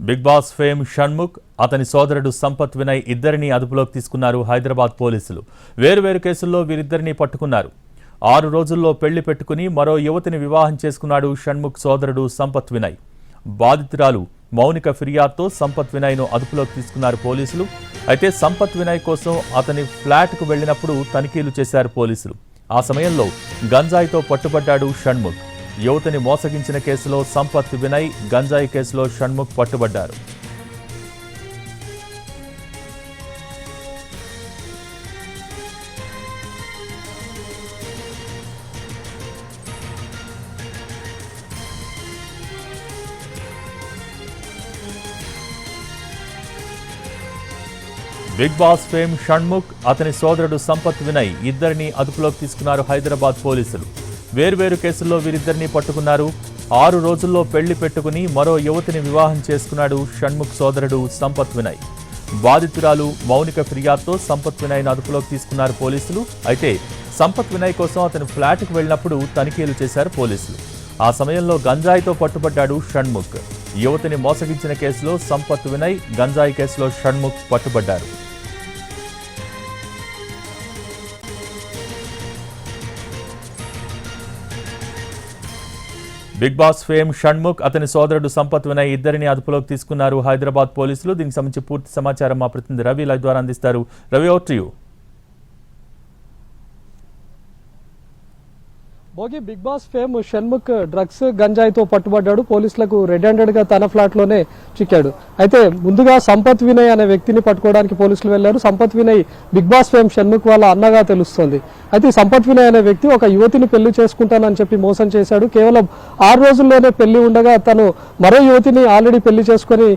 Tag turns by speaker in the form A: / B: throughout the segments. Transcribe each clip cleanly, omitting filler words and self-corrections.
A: Big Boss fame Shanmukh, అతని సోదరుడు సంపత్ వినయ్ ఇద్దరిని అదుపులోకి తీసుకున్నారు హైదరాబాద్ పోలీసులు. వేరువేరు కేసుల్లో వీరిద్దరిని పట్టుకున్నారు. 6 రోజుల్లో పెళ్లి పెట్టుకుని మరో యువతిని వివాహం చేసుకున్నాడు షణ్ముఖ్ సోదరుడు సంపత్ వినయ్. బాధితురాలు మౌనిక ఫిర్యాదుతో సంపత్ వినయ్ను అదుపులోకి తీసుకున్నారు పోలీసులు. అయితే సంపత్ వినయ్ కోసం అతని ఫ్లాట్కు వెళ్లినప్పుడు తనిఖీలు చేశారు పోలీసులు. ఆ సమయంలో గంజాయితో పట్టుబడ్డాడు షణ్ముఖ్. యువతిని మోసగించిన కేసులో సంపత్ వినయ్, గంజాయి కేసులో షణ్ముఖ్ పట్టుబడ్డారు. బిగ్ బాస్ ఫేమ్ షణ్ముఖ్, అతని సోదరుడు సంపత్ వినయ్ ఇద్దరిని అదుపులోకి తీసుకున్నారు హైదరాబాద్ పోలీసులు. వేర్వేరు కేసుల్లో వీరిద్దరిని పట్టుకున్నారు. 6 రోజుల్లో పెళ్లి పెట్టుకుని మరో యువతిని వివాహం చేసుకున్నాడు షణ్ముఖ్ సోదరుడు సంపత్ వినయ్. బాధితురాలు మౌనిక ఫిర్యాదుతో సంపత్ వినయ్ను అదుపులోకి తీసుకున్నారు పోలీసులు. అయితే సంపత్ వినయ్ కోసం అతని ఫ్లాట్కు వెళ్లినప్పుడు తనిఖీలు చేశారు పోలీసులు. ఆ సమయంలో గంజాయితో పట్టుబడ్డాడు షణ్ముఖ్. యువతిని మోసగించిన కేసులో సంపత్ వినయ్, గంజాయి కేసులో షణ్ముఖ్ పట్టుబడ్డారు. బిగ్ బాస్ ఫేమ్ షణ్ముఖ్, అతని సోదరుడు సంపత్ వినయ్ ఇద్దరిని అదుపులోకి తీసుకున్నారు హైదరాబాద్ పోలీసులు. దీనికి సంబంధించి పూర్తి సమాచారం మా ప్రతినిధి రవి లైవ్ ద్వారా అందిస్తారు. Ravi, over to you.
B: Bhogi, Bigg Boss fame Shanmukh drugs గంజాయితో పట్టుబడ్డాడు. పోలీసులకు రెడ్ హ్యాండెడ్ గా తన ఫ్లాట్ లోనే చిక్కాడు. అయితే ముందుగా సంపత్ వినయ్ అనే వ్యక్తిని పట్టుకోవడానికి పోలీసులు వెళ్లారు. Sampath Vinay Bigg Boss fame Shanmukh వాళ్ళ అన్నగా తెలుస్తోంది. అయితే సంపత్ వినయ్ అనే వ్యక్తి ఒక యువతిని పెళ్లి చేసుకుంటానని చెప్పి మోసం చేశాడు. కేవలం 6 రోజుల్లోనే పెళ్లి ఉండగా తను మరో యువతిని ఆల్రెడీ పెళ్లి చేసుకుని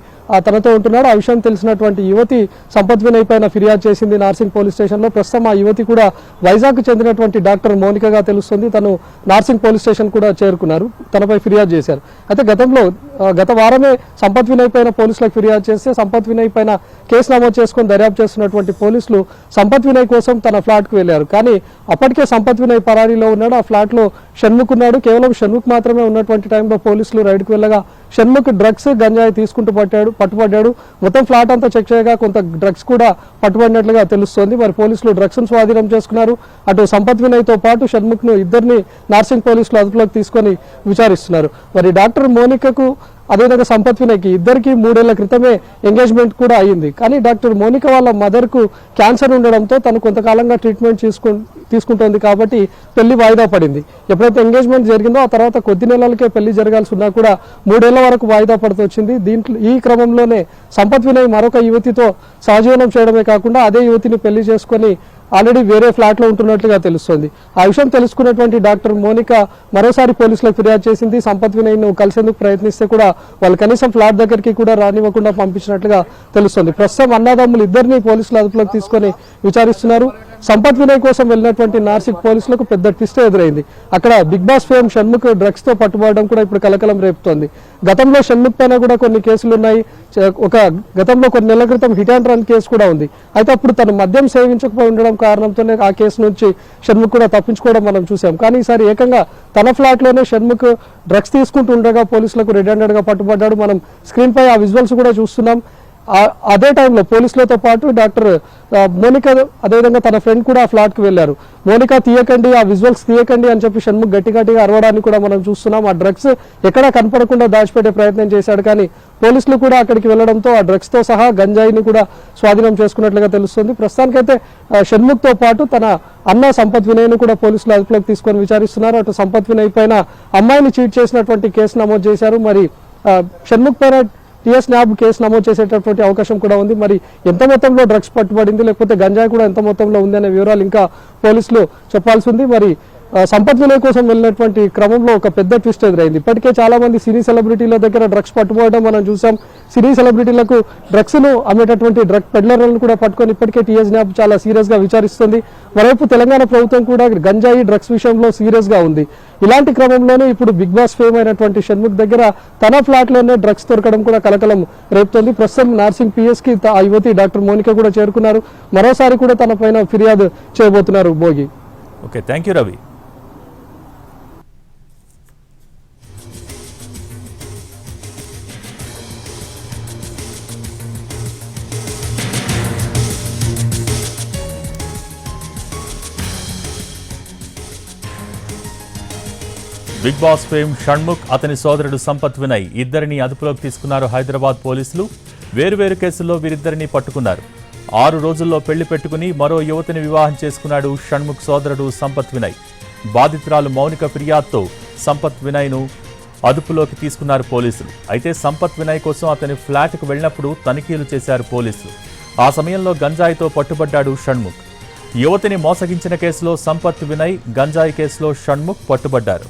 B: తనతో ఉంటున్నాడు. ఆ విషయం తెలిసినటువంటి యువతి సంపత్ వినయ్ పైన ఫిర్యాదు చేసింది నార్సింగ్ పోలీస్ స్టేషన్లో. ప్రస్తుతం ఆ యువతి కూడా వైజాగ్ చెందినటువంటి డాక్టర్ మౌనికగా తెలుస్తుంది. తను నార్సింగ్ పోలీస్ స్టేషన్ కూడా చేరుకున్నారు, తనపై ఫిర్యాదు చేశారు. అయితే గత వారమే సంపత్ వినయ్ పైన పోలీసులకు ఫిర్యాదు చేస్తే సంపత్ వినయ్ పైన కేసు నమోదు చేసుకుని దర్యాప్తు చేస్తున్నటువంటి పోలీసులు సంపత్ వినయ్ కోసం తన ఫ్లాట్కు వెళ్లారు. కానీ అప్పటికే సంపత్ వినయ్ పరారీలో ఉన్నాడు. ఆ ఫ్లాట్లో షణ్ముఖ్ ఉన్నాడు. కేవలం షణ్ముఖ్ మాత్రమే ఉన్నటువంటి టైంలో పోలీసులు రైడ్కు వెళ్ళగా షణ్ముఖ్ డ్రగ్స్ గంజాయి తీసుకుంటూ పట్టుబడ్డాడు. మొత్తం ఫ్లాట్ అంతా చెక్ చేయగా కొంత డ్రగ్స్ కూడా పట్టుబడినట్లుగా తెలుస్తోంది. మరి పోలీసులు డ్రగ్స్ ను స్వాధీనం చేసుకున్నారు. అటు సంపత్ వినయ్ తో పాటు షణ్ముఖ్ ను ఇద్దరిని నార్సింగ్ పోలీసులు అదుపులోకి తీసుకొని విచారిస్తున్నారు. మరి డాక్టర్ మోనికకు అదేవిధంగా సంపత్ వినయ్కి ఇద్దరికి 3 ఏళ్ల క్రితమే ఎంగేజ్మెంట్ కూడా అయ్యింది. కానీ డాక్టర్ మోనిక వాళ్ళ మదర్ కు క్యాన్సర్ ఉండడంతో తను కొంతకాలంగా ట్రీట్మెంట్ తీసుకుంటోంది కాబట్టి పెళ్లి వాయిదా పడింది. ఎప్పుడైతే ఎంగేజ్మెంట్ జరిగిందో ఆ తర్వాత కొద్ది నెలలకే పెళ్లి జరగాల్సి ఉన్నా కూడా 3 ఏళ్ల వరకు వాయిదా పడుతూ వచ్చింది. ఈ క్రమంలోనే సంపత్ వినయ్ మరొక యువతితో సహజీవనం చేయడమే కాకుండా అదే యువతిని పెళ్లి చేసుకొని ఆల్రెడీ వేరే ఫ్లాట్ లో ఉంటున్నట్లుగా తెలుస్తోంది. ఆ విషయం తెలుసుకున్నటువంటి డాక్టర్ మోనిక మరోసారి పోలీసులకు ఫిర్యాదు చేసింది. సంపత్ వినయ్ ను కలిసేందుకు ప్రయత్నిస్తే కూడా వాళ్ళు కనీసం ఫ్లాట్ దగ్గరికి కూడా రానివ్వకుండా పంపించినట్లుగా తెలుస్తోంది. ప్రస్తుతం అన్నదమ్ములు ఇద్దరిని పోలీసులు అదుపులోకి తీసుకొని విచారిస్తున్నారు. సంపత్ వినయ్ కోసం వెళ్ళినటువంటి నార్సింగ్ పోలీసులకు పెద్ద ట్విస్ట్ ఎదురైంది. అక్కడ Bigg Boss fame Shanmukh drugs తో పట్టుబడడం కూడా ఇప్పుడు కలకలం రేపుతోంది. గతంలో షణ్ముఖ్ పైన కూడా కొన్ని కేసులు ఉన్నాయి. గతంలో కొన్ని నెలల క్రితం హిట్ అండ్ రన్ కేసు కూడా ఉంది. అయితే అప్పుడు తను మద్యం సేవించకపోయి ఉండడం కారణంతోనే ఆ కేసు నుంచి షణ్ముఖ్ కూడా తప్పించుకోవడం మనం చూసాం. కానీ ఈసారి ఏకంగా తన ఫ్లాట్ లోనే షణ్ముఖ్ డ్రగ్స్ తీసుకుంటూ ఉండగా పోలీసులకు రెడ్ హ్యాండెడ్ గా పట్టుబడ్డాడు. మనం స్క్రీన్ పై ఆ విజువల్స్ కూడా చూస్తున్నాం. అదే టైంలో పోలీసులతో పాటు డాక్టర్ మోనిక అదేవిధంగా తన ఫ్రెండ్ కూడా ఆ ఫ్లాట్ కు వెళ్లారు. మోనిక తీయకండి, ఆ విజువల్స్ తీయకండి అని చెప్పి షణ్ముఖ్ గట్టిగా అరవడాన్ని కూడా మనం చూస్తున్నాం. ఆ డ్రగ్స్ ఎక్కడా కనపడకుండా దాచిపెట్టే ప్రయత్నం చేశాడు. కానీ పోలీసులు కూడా అక్కడికి వెళ్లడంతో ఆ డ్రగ్స్ తో సహా గంజాయిని కూడా స్వాధీనం చేసుకున్నట్లుగా తెలుస్తుంది. ప్రస్తుతానికైతే షణ్ముఖ్ తో పాటు తన అన్న సంపత్ వినయ్ ను కూడా పోలీసులు అదుపులోకి తీసుకొని విచారిస్తున్నారు. అటు సంపత్ వినయ్ పైన అమ్మాయిని చీట్ చేసినటువంటి కేసు నమోదు చేశారు. మరి షణ్ముఖ్ పైన టీఎస్ న్యాబ్ కేసు నమోదు చేసేటటువంటి అవకాశం కూడా ఉంది. మరి ఎంత మొత్తంలో డ్రగ్స్ పట్టుబడింది, లేకపోతే గంజాయి కూడా ఎంత మొత్తంలో ఉంది అనే వివరాలు ఇంకా పోలీసులు చెప్పాల్సి ఉంది. మరి సంపత్ వినయ్ కోసం వెళ్ళినటువంటి క్రమంలో ఒక పెద్ద ట్విస్ట్ ఎదురైంది. ఇప్పటికే చాలా మంది సినీ సెలబ్రిటీల దగ్గర డ్రగ్స్ పట్టుకోవడం మనం చూసాం. సినీ సెలబ్రిటీలకు డ్రగ్స్ ను అమ్మేటటువంటి డ్రగ్ పెడ్లర్లను కూడా పట్టుకొని ఇప్పటికే టీఎస్ న్యాబ్ చాలా సీరియస్ గా విచారిస్తుంది. మరోవైపు తెలంగాణ ప్రభుత్వం కూడా గంజాయి డ్రగ్స్ విషయంలో సీరియస్ గా ఉంది. ఇలాంటి క్రమంలోనే ఇప్పుడు బిగ్ బాస్ ఫేమ్ అయినటువంటి షణ్ముఖ్ దగ్గర తన ఫ్లాట్ లోనే డ్రగ్స్ దొరకడం కూడా కలకలం రేపుతోంది. ప్రస్తుతం నార్సింగ్ పిఎస్ కి ఆ యువతి డాక్టర్ మోనిక కూడా చేరుకున్నారు. మరోసారి కూడా తన పైన ఫిర్యాదు చేయబోతున్నారు. Bhogi,
A: okay, thank you Ravi. Bigg Boss fame Shanmukh అతని సోదరుడు సంపత్ వినయ్ ఇద్దరిని అదుపులోకి తీసుకున్నారు హైదరాబాద్ పోలీసులు. వేరువేరు కేసుల్లో వీరిద్దరిని పట్టుకున్నారు. 6 రోజుల్లో పెళ్లి పెట్టుకుని మరో యువతిని వివాహం చేసుకున్నాడు షణ్ముఖ్ సోదరుడు సంపత్ వినయ్. బాధితురాలు మౌనిక ఫిర్యాదుతో సంపత్ వినయ్ను అదుపులోకి తీసుకున్నారు పోలీసులు. అయితే సంపత్ వినయ్ కోసం అతని ఫ్లాట్కు వెళ్లినప్పుడు తనిఖీలు చేశారు పోలీసులు. ఆ సమయంలో గంజాయితో పట్టుబడ్డాడు షణ్ముఖ్. యువతిని మోసగించిన కేసులో సంపత్ వినయ్, గంజాయి కేసులో షణ్ముఖ్ పట్టుబడ్డారు.